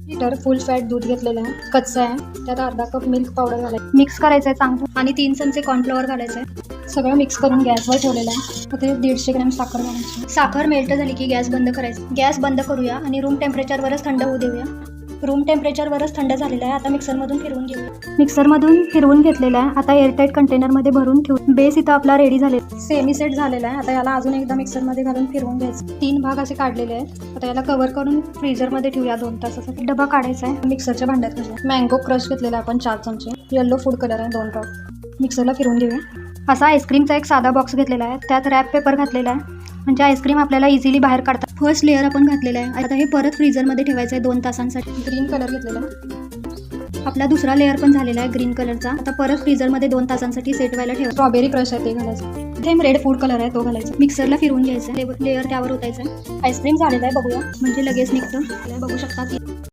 Litre फुल fat दूध घेतलेलं आहे, कच्चं आहे. त्यात अर्धा कप मिल्क पावडर घालायचं, मिक्स करायचं आहे चांगलं आणि 3 चमचे कॉर्नफ्लॉवर घालायचं आहे. सगळं मिक्स करून गॅसवर ठेवलेलं आहे. तर ते 150 ग्रॅम साखर घालायची. साखर मेल्ट झाली की गॅस बंद करायचा. गॅस बंद करूया आणि रूम टेम्परेचरवरच थंड होऊ देऊया. रूम टेम्परेचरवरच थंड झालेलं आहे. आता मिक्सरमधून फिरवून घेऊया. मिक्सरमधून फिरवून घेतलेलं आहे. आता एअरटाईट कंटेनरमध्ये भरून ठेवू. बेस इथं आपला रेडी झालेला, सेमी सेट झालेला आहे. आता याला अजून एकदा मिक्सरमध्ये घालून फिरवून घ्यायचं. 3 भाग असे काढलेले आहेत. आता याला कव्हर करून फ्रीजरमध्ये ठेवूया 2 तासासाठी. डबा काढायचा आहे. मिक्सरच्या भांड्यात घालूया. मँगो क्रश घेतलेला आपण 4 चमचे. येलो फूड कलर आहे 2 ड्रॉप. मिक्सरला फिरवून घेऊया. असा आईस्क्रीमचा एक साधा बॉक्स घेतलेला आहे. त्यात रॅप पेपर घातलेला आहे, म्हणजे आईस्क्रीम आपल्याला इझिली बाहेर काढतात. फर्स्ट लेअर आपण घातलेला आहे. आता हे परत फ्रीजरमध्ये ठेवायचं आहे 2 तासांसाठी. ग्रीन कलर घेतलेला आहे. आपला दुसरा लेअर पण झालेला आहे ग्रीन कलरचा. आता परत फ्रीजरमध्ये 2 तासांसाठी सेट व्हायला ठेवा. स्ट्रॉबेरी क्रश आहे ते घालायचं. थेम रेड फूड कलर आहे तो घालायचा. मिक्सरला फिरवून घ्यायचं. लेअर त्यावर ओतायचं. आईस्क्रीम झालेला आहे बघूया, म्हणजे लगेच निघतं. बघू शकता.